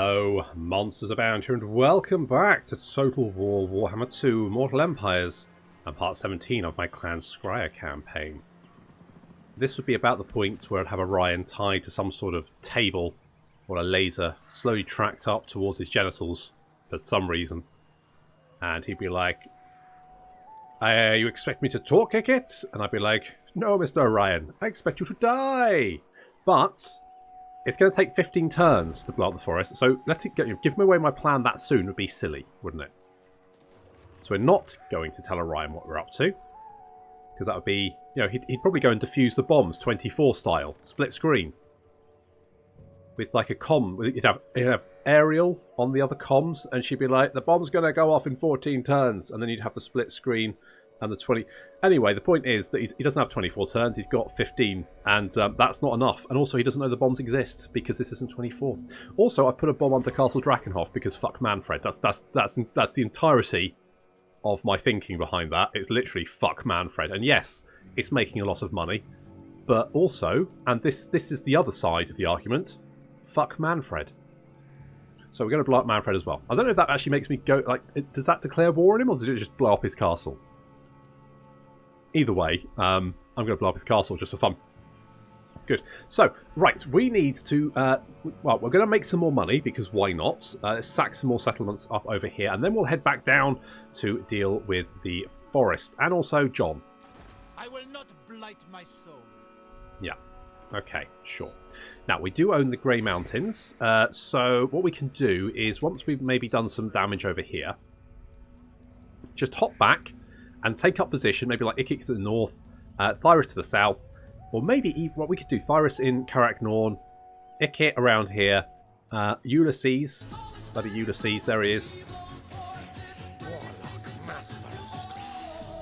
Hello, Monsters Abound here, and welcome back to Total War Warhammer 2 Mortal Empires and part 17 of my Clan Skyre Campaign. This would be about the point where I'd have Orion tied to some sort of table or a laser slowly tracked up towards his genitals for some reason. And he'd be like, you expect me to talk, Ickit? And I'd be like, no, Mr. Orion, I expect you to die. But it's going to take 15 turns to blow up the forest, so let's give away my plan that soon would be silly, wouldn't it? So we're not going to tell Orion what we're up to, because that would be, you know, he'd probably go and defuse the bombs 24 style, split screen, with like a you'd have Ariel on the other comms, and she'd be like, the bomb's going to go off in 14 turns, and then you'd have the split screen and the 20. Anyway, the point is that he doesn't have 24 turns, he's got 15, and that's not enough. And also, he doesn't know the bombs exist because this isn't 24. Also, I put a bomb onto Castle Drakenhof because fuck Manfred. That's the entirety of my thinking behind that. It's literally fuck Manfred. And yes, it's making a lot of money, but also, and this is the other side of the argument, fuck Manfred. So we're going to blow up Manfred as well. I don't know if that actually makes me go, like, does that declare war on him, or does it just blow up his castle? Either way, I'm going to blow up his castle just for fun. Good. So, right, we need to... well, we're going to make some more money, because why not? Let's sack some more settlements up over here, and then we'll head back down to deal with the forest. And also John. I will not blight my soul. Yeah. Okay, sure. Now, we do own the Grey Mountains, so what we can do is, once we've maybe done some damage over here, just hop back and take up position, maybe like Ikik to the north, Thyrus to the south, or maybe even what we could do, Thyrus in Karak Norn, Ikit around here, Ulysses, bloody Ulysses, there he is.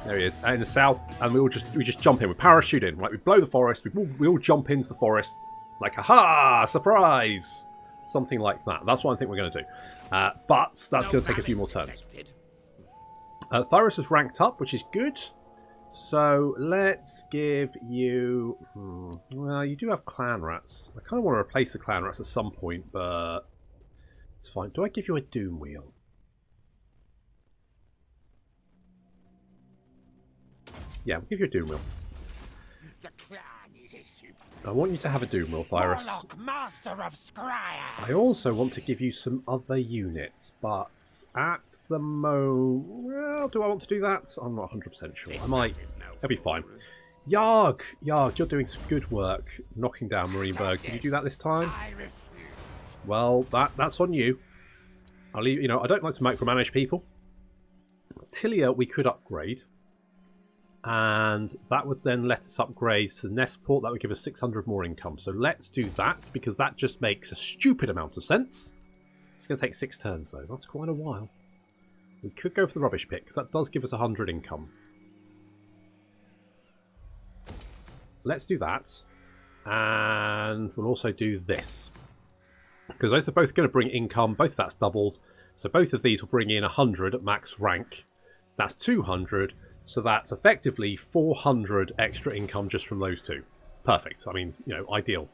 There he is, in the south, and we just jump in, we parachute in, right? We blow the forest, we all jump into the forest, like, ha-ha, surprise! Something like that. That's what I think we're going to do. But that's going to take a few more turns. Thyrus is ranked up, which is good. So let's give you... well, you do have clan rats. I kind of want to replace the clan rats at some point, but it's fine. Do I give you a doom wheel? Yeah, we'll give you a doom wheel. I want you to have a doom wheel, Thyrus. Master of Skryre. I also want to give you some other units, but at the moment... well, do I want to do that? I'm not 100% sure. I might. It'll be fine. Yarg! Yarg, you're doing some good work knocking down Marienburg. Did you do that this time? Well, that's on you. I'll leave, you know, I don't like to micromanage people. Tilia we could upgrade. And that would then let us upgrade to Nestport. That would give us 600 more income. So let's do that, because that just makes a stupid amount of sense. It's going to take 6 turns, though. That's quite a while. We could go for the rubbish pit, because that does give us 100 income. Let's do that. And we'll also do this, because those are both going to bring income. Both of that's doubled. So both of these will bring in 100 at max rank. That's 200. So that's effectively 400 extra income just from those two. Perfect. I mean, you know, ideal.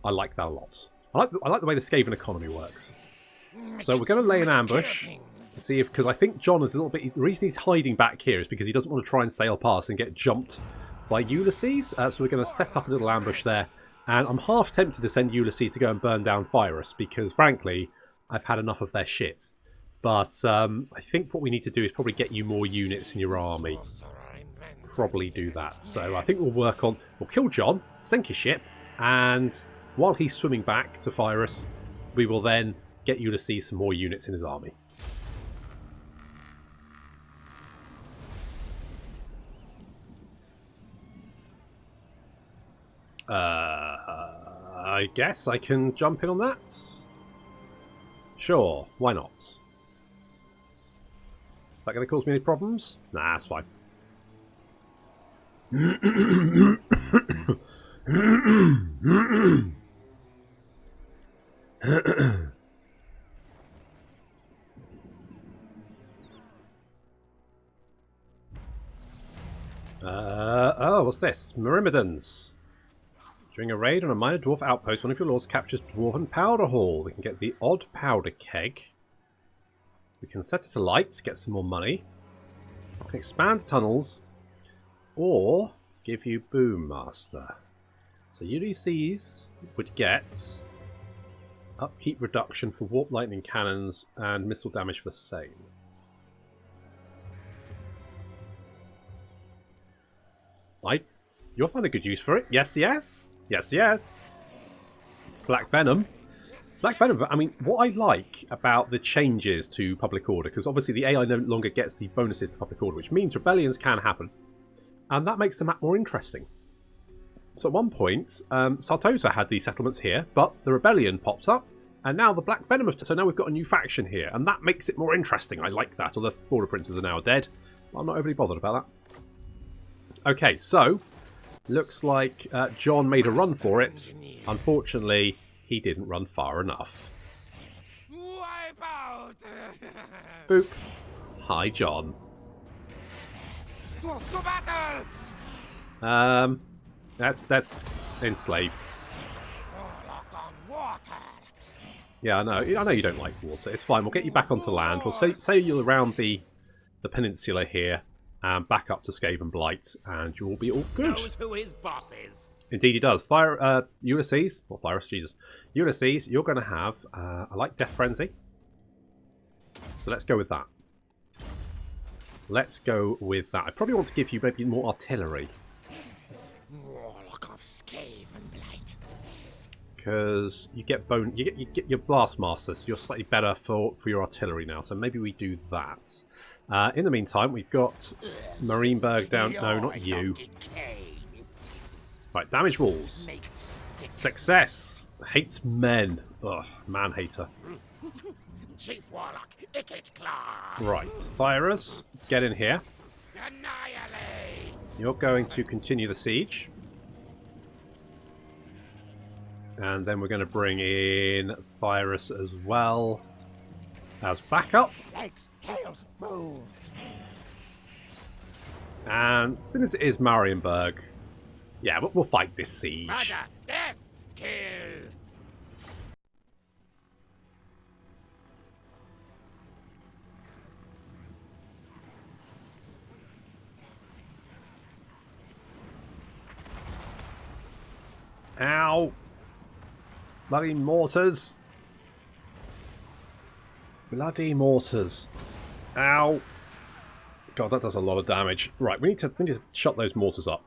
I like that a lot. I like the way the Skaven economy works. So we're going to lay an ambush to see if... because I think John is a little bit... the reason he's hiding back here is because he doesn't want to try and sail past and get jumped by Ulysses. So we're going to set up a little ambush there. And I'm half tempted to send Ulysses to go and burn down Thyrus, because, frankly, I've had enough of their shit. But I think what we need to do is probably get you more units in your army. Probably do that. So I think we'll work on... we'll kill John, sink his ship, and while he's swimming back to Thyrus, we will then get Ulysses some more units in his army. I guess I can jump in on that? Sure, why not? Is that going to cause me any problems? Nah, that's fine. Oh, what's this? Myrmidons. During a raid on a minor dwarf outpost, one of your lords captures dwarven powder hall. We can get the odd powder keg. We can set it alight to get some more money. We can expand tunnels. Or give you Boom Master. So UDCs would get upkeep reduction for warp lightning cannons and missile damage for the same. You'll find a good use for it. Yes, yes. Yes, yes. Black Venom. Black Venom, I mean, what I like about the changes to Public Order, because obviously the AI no longer gets the bonuses to Public Order, which means rebellions can happen. And that makes the map more interesting. So at one point, Sartosa had these settlements here, but the rebellion pops up, and now the Black Venom. So now we've got a new faction here, and that makes it more interesting. I like that. Although Border Princes are now dead, I'm not overly bothered about that. Okay, so looks like John made a run for it. Unfortunately, he didn't run far enough. Wipe out! Boop. Hi, John. To battle! That's enslave. Lock on water. Yeah, I know you don't like water. It's fine. We'll get you back onto land. We'll sail you around the peninsula here and back up to Skaven Blight, and you'll be all good. Knows who his boss is. Indeed, he does. Ulysses, or Thyrus, Jesus. Ulysses, you're going to have, I like Death Frenzy. So let's go with that. Let's go with that. I probably want to give you maybe more artillery. Warlock of Skaven Blight. Because you get you get your blast master, so you're slightly better for your artillery now. So maybe we do that. In the meantime, we've got Marienburg down. No, not you. Right, damage walls. Success. Hates men. Ugh, man hater. Chief Warlock, Icket Claw. Right, Thyrus, get in here. Annihilate. You're going to continue the siege. And then we're going to bring in Thyrus as well as backup. Legs, tails, move. And since it is Marienburg, yeah, but we'll fight this siege. Roger, death, kill. Ow! Bloody mortars! Bloody mortars! Ow! God, that does a lot of damage. Right, we need to shut those mortars up.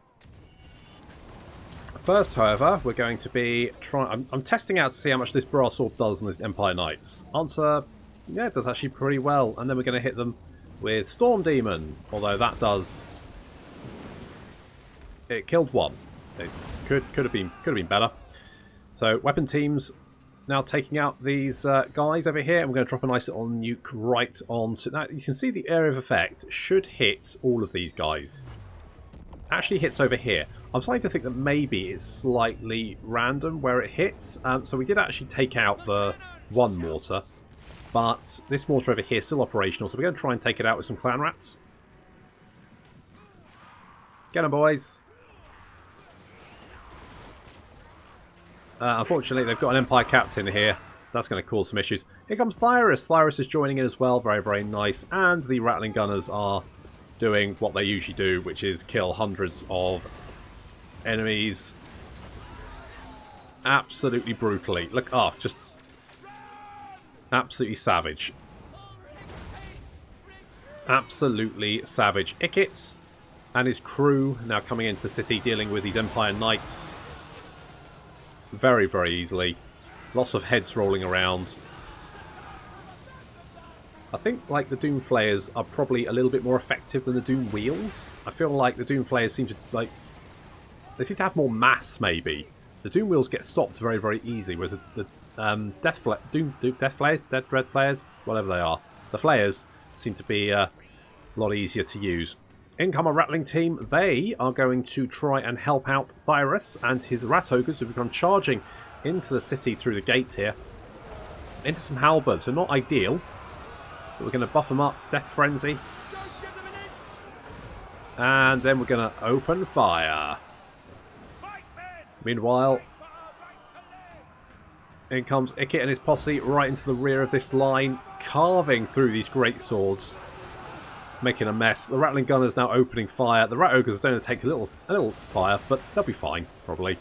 First, however, we're going to be trying. I'm testing out to see how much this brass sword does on these Empire Knights. Answer: yeah, it does actually pretty well. And then we're going to hit them with Storm Demon, although that does. It killed one. It could have been better. So weapon teams now taking out these guys over here, and we're going to drop a nice little nuke right onto. Now you can see the area of effect should hit all of these guys. Actually hits over here. I'm starting to think that maybe it's slightly random where it hits. So we did actually take out the one mortar, but this mortar over here is still operational. So we're going to try and take it out with some clan rats. Get them, boys. Unfortunately, they've got an Empire Captain here. That's going to cause some issues. Here comes Thyrus. Thyrus is joining in as well. Very, very nice. And the Rattling Gunners are doing what they usually do, which is kill hundreds of enemies. Absolutely brutally. Look, just absolutely savage. Absolutely savage. Ickets and his crew now coming into the city, dealing with these Empire Knights. Very, very easily. Lots of heads rolling around. I think like the Doom Flayers are probably a little bit more effective than the Doom Wheels. I feel like the Doom Flayers seem to they seem to have more mass maybe. The Doom Wheels get stopped very, very easily, whereas the Death Flayers, whatever they are, the Flayers seem to be a lot easier to use. In come a Rattling team. They are going to try and help out Thyrus and his Rat Ogres, who become charging into the city through the gate here. Into some halberds, so not ideal. But we're going to buff them up. Death Frenzy. And then we're going to open fire. Meanwhile, in comes Ikit and his posse right into the rear of this line, carving through these great swords, making a mess. The Rattling Gunner's now opening fire. The Rat Ogres are going to take a little fire, but they'll be fine, probably.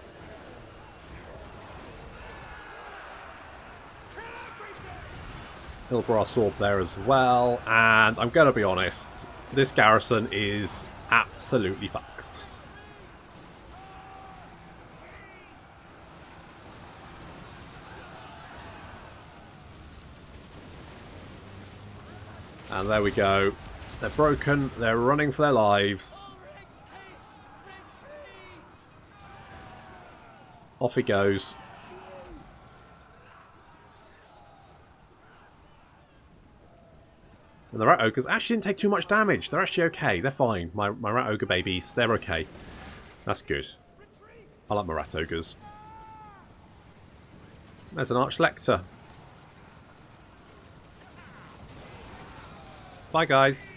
Hilbrass Sword there as well, and I'm going to be honest, this garrison is absolutely fucked. And there we go. They're broken, they're running for their lives. Off he goes. And the Rat Ogres actually didn't take too much damage. They're actually okay. They're fine. My Rat Ogre babies, they're okay. That's good. I like my Rat Ogres. There's an Archlector. Bye, guys.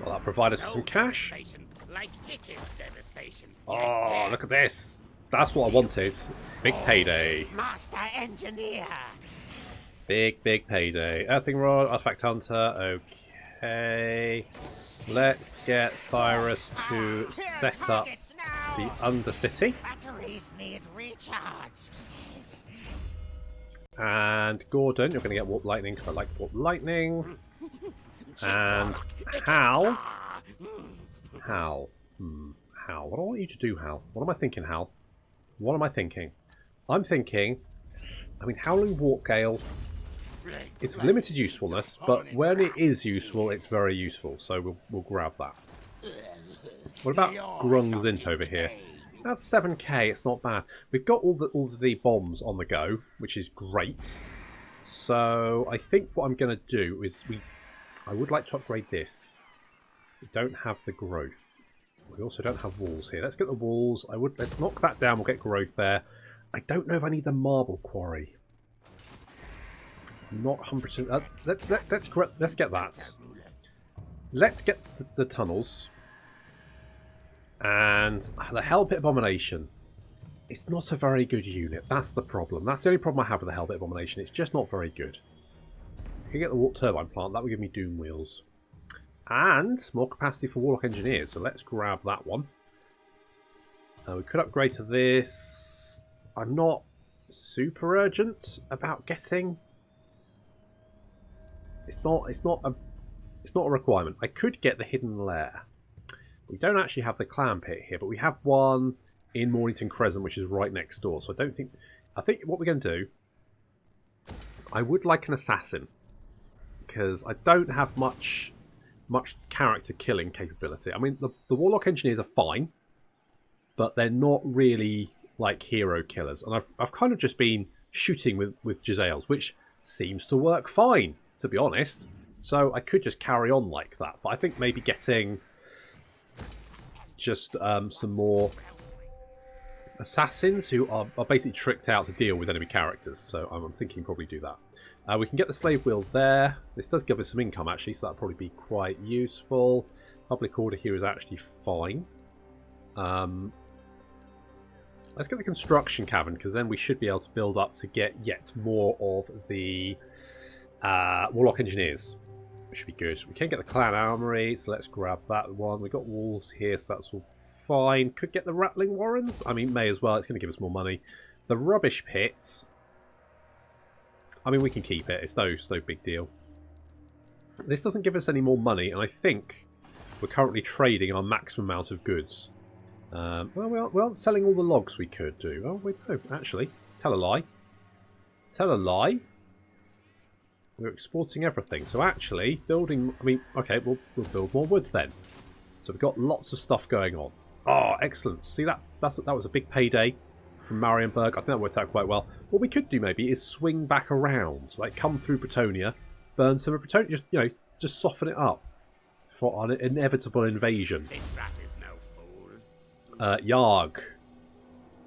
Well, that provided us some cash. Like Ikit's devastation. Oh, look at this. That's what I wanted. Big payday. Master Engineer. Big payday. Earthing Rod, Artifact Hunter. Okay. Let's get Thyrus to set up the Undercity. Batteries need recharge. And Gordon, you're going to get Warp Lightning because I like Warp Lightning. And Hal. Hal. Hal. What do I want you to do, Hal? What am I thinking, Hal? What am I thinking? I'm thinking, I mean, Howling Warp Gale, it's limited usefulness, but when it is useful, it's very useful. So we'll grab that. What about Grung's Int over here? That's 7k, it's not bad. We've got all the bombs on the go, which is great. So I think what I'm going to do is I would like to upgrade this. We don't have the growth. We also don't have walls here. Let's get the walls. Let's knock that down. We'll get growth there. I don't know if I need the marble quarry. I'm not 100%. Let's get that. Let's get the tunnels. And the Hell Pit Abomination. It's not a very good unit. That's the problem. That's the only problem I have with the Hell Pit Abomination. It's just not very good. If you get the Warp Turbine Plant, that would give me Doom Wheels. And more capacity for Warlock Engineers, so let's grab that one. We could upgrade to this. I'm not super urgent about getting. It's not a requirement. I could get the Hidden Lair. We don't actually have the Clan Pit here, but we have one in Mornington Crescent, which is right next door. So I think what we're going to do. I would like an assassin because I don't have much character killing capability. I mean, the Warlock Engineers are fine, but they're not really like hero killers. And I've kind of just been shooting with Giselles, which seems to work fine, to be honest. So I could just carry on like that. But I think maybe getting just some more assassins who are basically tricked out to deal with enemy characters. So I'm thinking probably do that. We can get the slave wheel there. This does give us some income, actually, so that'll probably be quite useful. Public order here is actually fine. Let's get the construction cavern, because then we should be able to build up to get yet more of the Warlock Engineers. Which should be good. We can get the Clan Armory, so let's grab that one. We've got walls here, so that's all fine. Could get the Rattling Warrens. I mean, may as well. It's going to give us more money. The Rubbish Pits. I mean, we can keep it. It's no big deal. This doesn't give us any more money, and I think we're currently trading our maximum amount of goods. Well, we aren't selling all the logs we could do. Oh, wait, no, actually. Tell a lie. Tell a lie. We're exporting everything. So actually, building... I mean, okay, we'll build more woods then. So we've got lots of stuff going on. Oh, excellent. See, that was a big payday from Marienburg. I think that worked out quite well. What we could do maybe is swing back around. So, like, come through Bretonia, burn some of Bretonia, just soften it up for an inevitable invasion. This rat is no fool.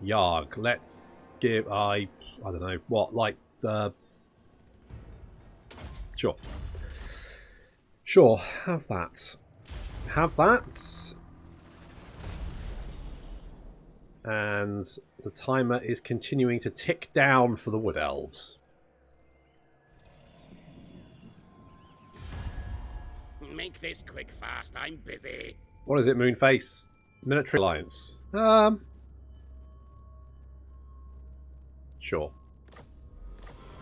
Yarg. Let's give... I don't know, what, like... Sure. Sure, have that. Have that. And the timer is continuing to tick down for the Wood Elves. Make this quick fast, I'm busy. What is it, Moonface? Military alliance. Sure.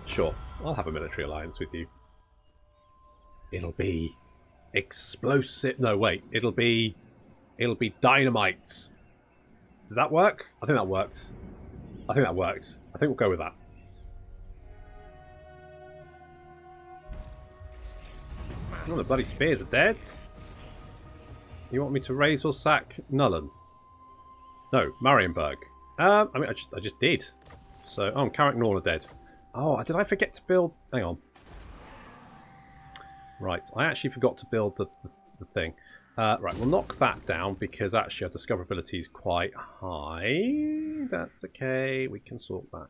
Sure, I'll have a military alliance with you. It'll be explosive. No, wait. It'll be dynamite. Did that work? I think that worked. I think that worked. I think we'll go with that. Oh, the bloody spears are dead. You want me to raise or sack Nullen? No, Marienburg. I mean, I just did. So, oh, Carrick Norn are dead. Oh, did I forget to build? Hang on. Right, I actually forgot to build the thing. Right, we'll knock that down because actually our discoverability is quite high. That's okay. We can sort that.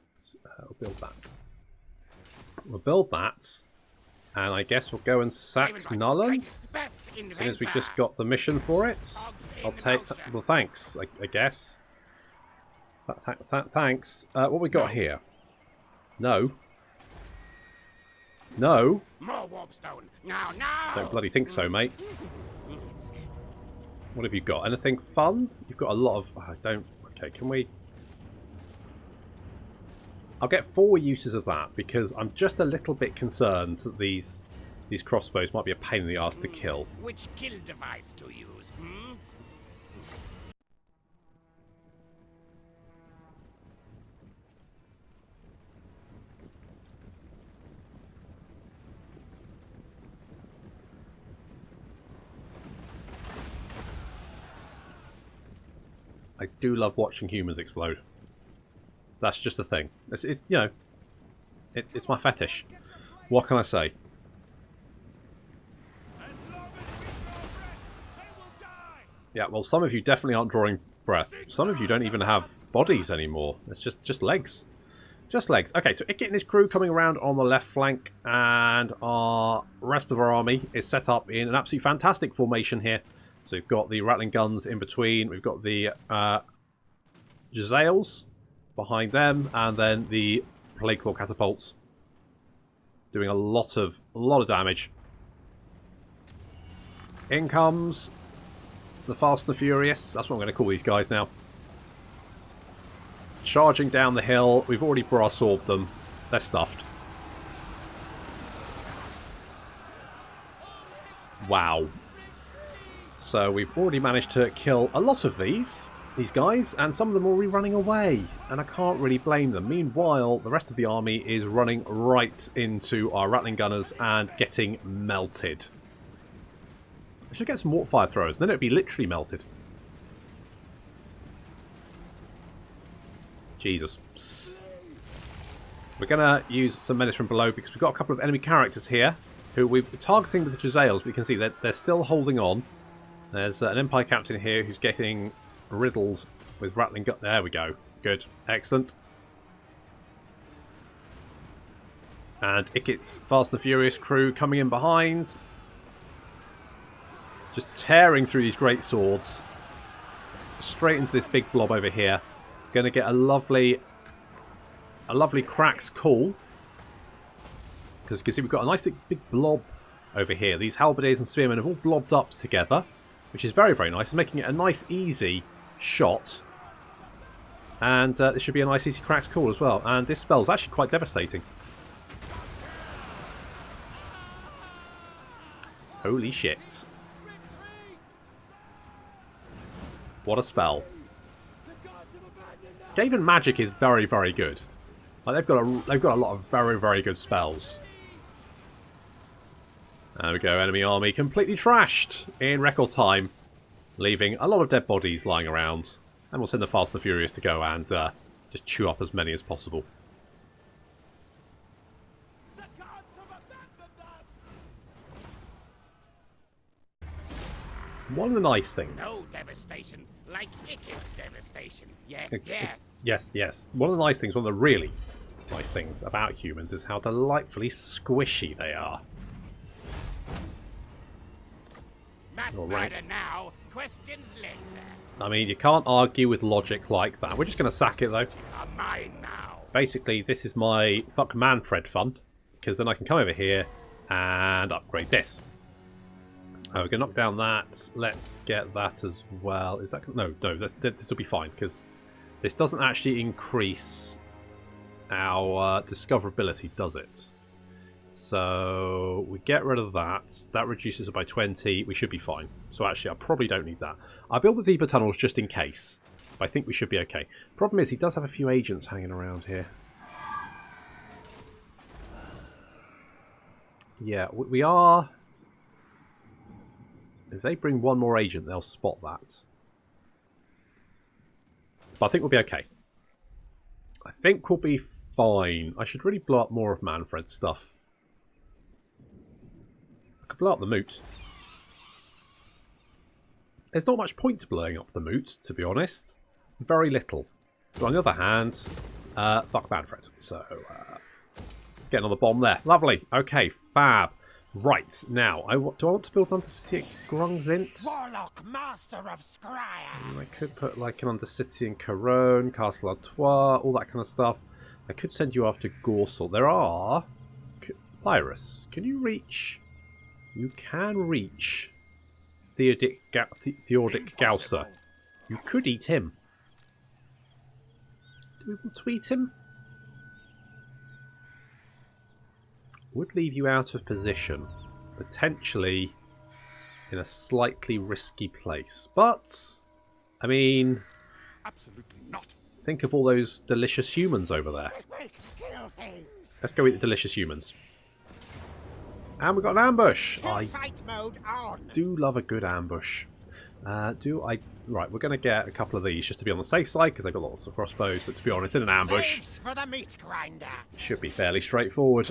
We'll build that. We'll build that. And I guess we'll go and sack Nullen. As soon as we just got the mission for it. I'll take... Well, thanks, I guess. Thanks. What we got here? No. No. More warpstone. No. Don't bloody think so, mate. What have you got? Anything fun? You've got a lot of... I don't... Okay, can we... I'll get 4 uses of that because I'm just a little bit concerned that these crossbows might be a pain in the arse to kill. Which kill device to use? I do love watching humans explode. That's just a thing. It's you know, it's my fetish. What can I say? Yeah, well, some of you definitely aren't drawing breath. Some of you don't even have bodies anymore. It's just legs. Just legs. Okay, so Ikit and his crew coming around on the left flank, and our rest of our army is set up in an absolutely fantastic formation here. So we've got the rattling guns in between. We've got the Jezzails behind them, and then the Plague Claw catapults doing a lot of damage. In comes the Fast and the Furious. That's what I'm going to call these guys now. Charging down the hill. We've already brass orbed them. They're stuffed. Wow. So we've already managed to kill a lot of these guys, and some of them are already running away, and I can't really blame them. Meanwhile, the rest of the army is running right into our rattling gunners and getting melted. I should get some water fire throwers, then it would be literally melted. Jesus. We're going to use some menace from below because we've got a couple of enemy characters here who we're targeting with the Jezzails. We can see that they're still holding on. There's an Empire captain here who's getting riddled with rattling gun. There we go. Good. Excellent. And Ikit's Fast and Furious crew coming in behind. Just tearing through these great swords. Straight into this big blob over here. Going to get a lovely cracks call. Because you can see we've got a nice big blob over here. These halberdiers and spearmen have all blobbed up together, which is very, very nice. It's making it a nice, easy shot. And this should be a nice, easy cracks call as well. And this spell's actually quite devastating. Holy shit. What a spell. Skaven magic is very, very good. Like they've got a lot of very, very good spells. There we go, enemy army completely trashed in record time, leaving a lot of dead bodies lying around. And we'll send the Fast and the Furious to go and just chew up as many as possible. One of the nice things. No devastation like Ikit's devastation. Yes, Yes. One of the nice things, one of the really nice things about humans is how delightfully squishy they are. Discuss All right. murder now, questions later. I mean, you can't argue with logic like that. We're just going to sack it, though. These are mine now. Basically, this is my fuck Manfred fund, because then I can come over here and upgrade this. We're going to knock down that. Let's get that as well. Is that... No, this will be fine, because this doesn't actually increase our discoverability, does it? So we get rid of that. That reduces it by 20. We should be fine. So actually, I probably don't need that. I'll build the deeper tunnels just in case. But I think we should be okay. Problem is, he does have a few agents hanging around here. Yeah, we are... If they bring one more agent, they'll spot that. But I think we'll be okay. I think we'll be fine. I should really blow up more of Manfred's stuff. I could blow up the moot. There's not much point to blowing up the moot, to be honest. Very little. But on the other hand, fuck Manfred. So, let's get on the bomb there. Lovely. Okay, fab. Right, now, do I want to build an undercity at Grungzint? Warlock, master of Skryre. I could put like an undercity in Corone, Castle Artois, all that kind of stuff. I could send you after Gorsel. There are... Virus, can you reach... You can reach Theodic Gausser. You could eat him. Do we want to eat him? Would leave you out of position, potentially in a slightly risky place. But, I mean, Absolutely not. think of all those delicious humans over there. Kill things. Let's go eat the delicious humans. And we got an ambush. I Fight mode on. do love a good ambush. Right, we're going to get a couple of these just to be on the safe side because they've got lots of crossbows. But to be honest, in an ambush, Slaves for the meat grinder. should be fairly straightforward.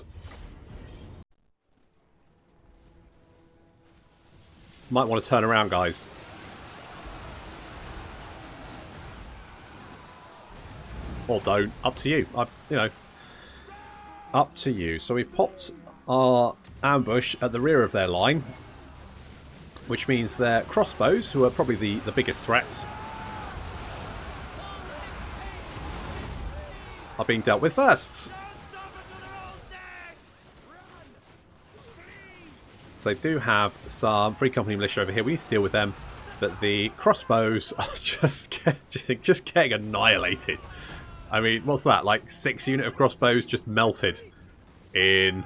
Might want to turn around, guys. Or don't. Up to you. Up to you. So we've popped our ambush at the rear of their line, which means their crossbows, who are probably the biggest threats, are being dealt with first. So they do have some Free Company militia over here. We need to deal with them. But the crossbows are just getting annihilated. I mean, what's that? Like 6 units of crossbows just melted in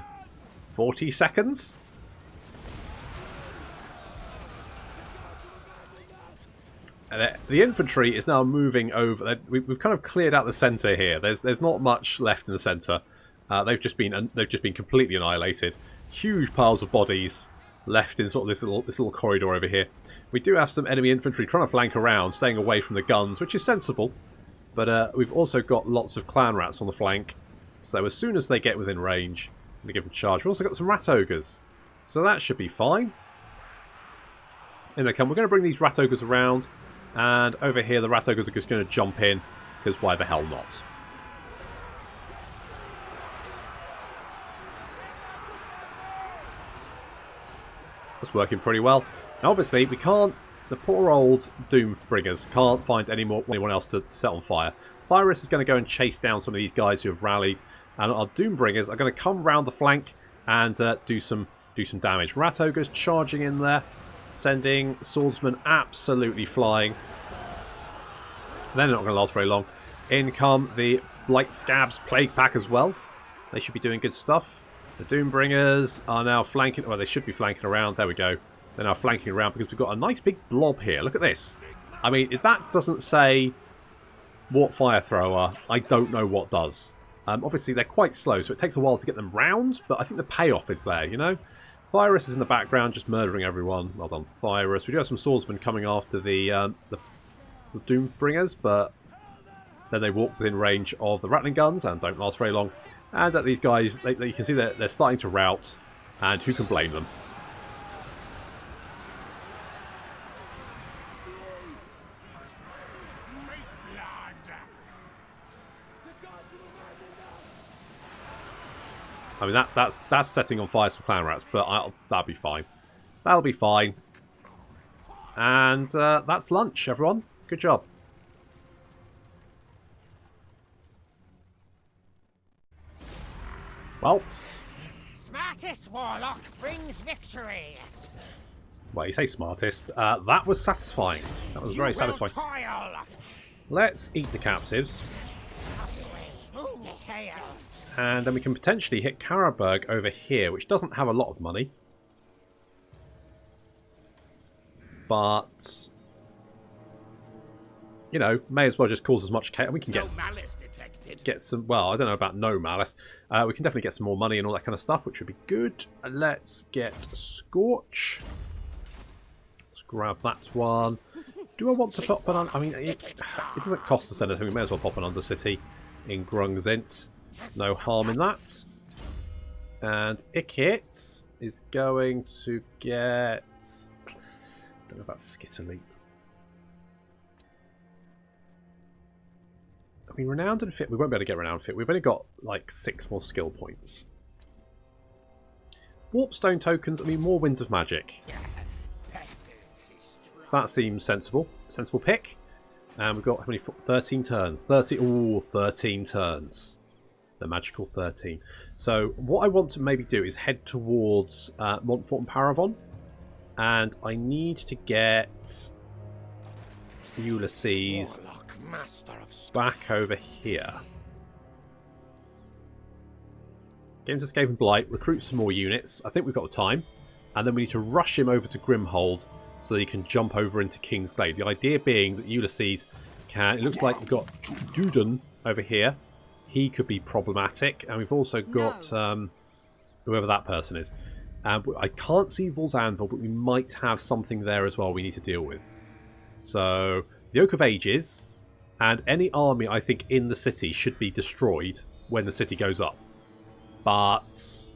40 seconds? And the infantry is now moving over. We've kind of cleared out the centre here. There's not much left in the centre. They've just been completely annihilated. Huge piles of bodies left in sort of this little corridor over here. We do have some enemy infantry trying to flank around, staying away from the guns, which is sensible. But we've also got lots of clan rats on the flank. So as soon as they get within range, we give them a charge. We've also got some rat ogres, so that should be fine. In they come. We're going to bring these rat ogres around, and over here the rat ogres are just going to jump in because why the hell not? That's working pretty well. Now obviously we can't, the poor old Doombringers can't find anyone else to set on fire. Virus is going to go and chase down some of these guys who have rallied, and our Doombringers are going to come round the flank and do some damage. Rat ogres charging in there, sending swordsmen absolutely flying. They're not going to last very long. In come the Blight Scabs Plague Pack as well. They should be doing good stuff. The Doombringers are now flanking... Well, they should be flanking around. There we go. They're now flanking around because we've got a nice big blob here. Look at this. I mean, if that doesn't say Warp Fire Thrower, I don't know what does. Obviously, they're quite slow, so it takes a while to get them round, but I think the payoff is there, you know? Virus is in the background, just murdering everyone. Well done, Virus. We do have some swordsmen coming after the Doombringers, but then they walk within range of the Rattling guns and don't last very long. And at these guys, you can see that they're starting to rout, and who can blame them? I mean, that's setting on fire some clan rats, but that'll be fine. That'll be fine. And that's lunch, everyone. Good job. Well, Smartest warlock brings victory. well, you say smartest. That was satisfying. That was very satisfying. Toil. Let's eat the captives. Ooh, tails. And then we can potentially hit Karaberg over here, which doesn't have a lot of money. But, you know, may as well just cause as much chaos. We can No malice detected. get some, well, I don't know about no malice. We can definitely get some more money and all that kind of stuff, which would be good. Let's get Scorch. Let's grab that one. Do I want to pop an... I mean, it doesn't cost us anything. We may as well pop an Undercity in Grungzint. No harm in that. And Ikit is going to get... I don't know about Skitterleap. I mean, Renowned and Fit, we won't be able to get Renowned Fit. We've only got, like, 6 more skill points. Warpstone tokens, I mean, more Winds of Magic. That seems sensible. Sensible pick. And we've got, how many? 13 turns. 13 turns. The magical 13. So, what I want to maybe do is head towards Montfort and Paravon. And I need to get Ulysses back over here. Get him to Escape and Blight, recruit some more units. I think we've got the time. And then we need to rush him over to Grimhold so that he can jump over into King's Glade. The idea being that Ulysses can... It looks like we've got Dudon over here. He could be problematic. And we've also got whoever that person is. I can't see Vol's Anvil, but we might have something there as well we need to deal with. So, the Oak of Ages, and any army, I think, in the city should be destroyed when the city goes up. But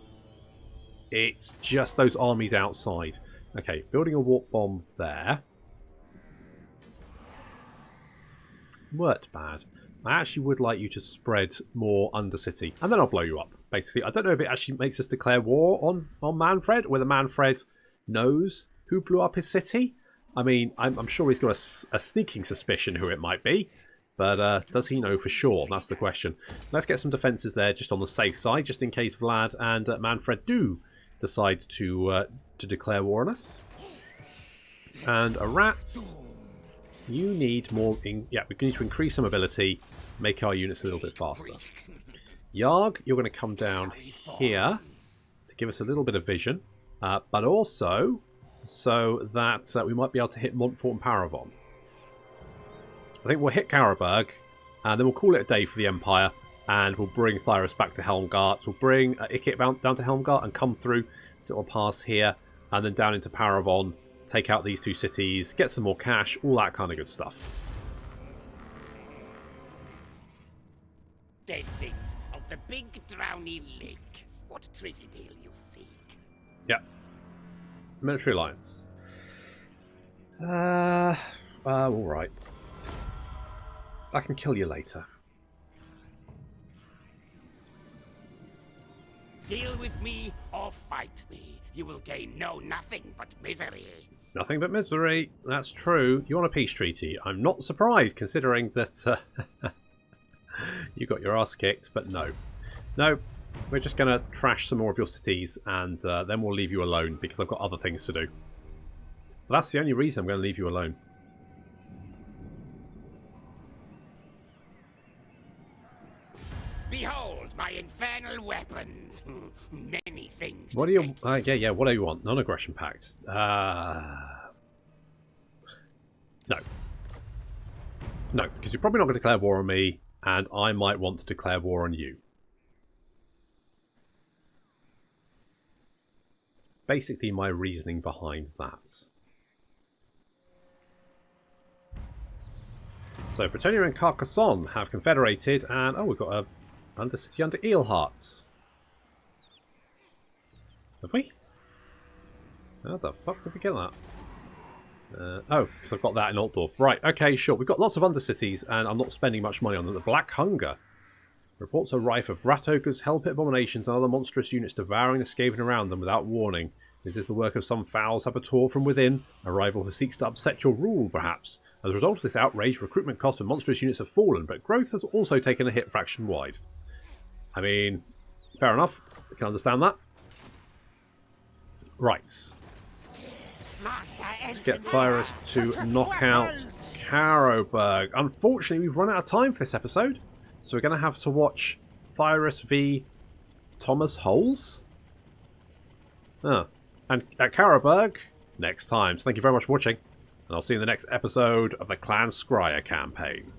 it's just those armies outside. Okay, building a warp bomb there. Weren't bad. I actually would like you to spread more Undercity, and then I'll blow you up. Basically, I don't know if it actually makes us declare war on Manfred, whether Manfred knows who blew up his city. I mean, I'm sure he's got a sneaking suspicion who it might be, but does he know for sure? That's the question. Let's get some defences there, just on the safe side, just in case Vlad and Manfred do decide to declare war on us. And a rat. You need more... yeah, we need to increase some mobility, make our units a little bit faster. Yarg, you're going to come down here to give us a little bit of vision, but also so that we might be able to hit Montfort and Paravon. I think we'll hit Karaberg, and then we'll call it a day for the Empire, and we'll bring Thyrus back to Helmgart. We'll bring Ikit down to Helmgart and come through this little pass here, and then down into Paravon, take out these 2 cities, get some more cash, all that kind of good stuff. Dead things of the big drowny lake. What treaty deal you seek? Yeah. Military alliance. Alright. I can kill you later. Deal with me or fight me. You will gain nothing but misery. Nothing but misery. That's true. You want a peace treaty? I'm not surprised, considering that you got your ass kicked, but no. No, we're just going to trash some more of your cities, and then we'll leave you alone, because I've got other things to do. But that's the only reason I'm going to leave you alone. Behold my infernal weapons. Many things. What do you... yeah, what do you want? Non-aggression pact. No. No, because you're probably not going to declare war on me, and I might want to declare war on you. Basically, my reasoning behind that. So, Bretonnia and Carcassonne have confederated, and... oh, we've got a Undercity under Eelhearts. Have we? How the fuck did we get that? Oh, because I've got that in Altdorf. Right, okay, sure. We've got lots of Undercities, and I'm not spending much money on them. The Black Hunger. Reports are rife of rat ogres, hell pit abominations, and other monstrous units devouring and escaping around them without warning. Is this the work of some foul saboteur from within? A rival who seeks to upset your rule, perhaps? As a result of this outrage, recruitment costs for monstrous units have fallen, but growth has also taken a hit faction-wide. I mean, fair enough. I can understand that. Right. Let's get Thyrus to knock out Caroburg. Unfortunately, we've run out of time for this episode, so we're going to have to watch Thyrus v Thomas Holes. And at Caroburg next time. So thank you very much for watching, and I'll see you in the next episode of the Clan Skyre Campaign.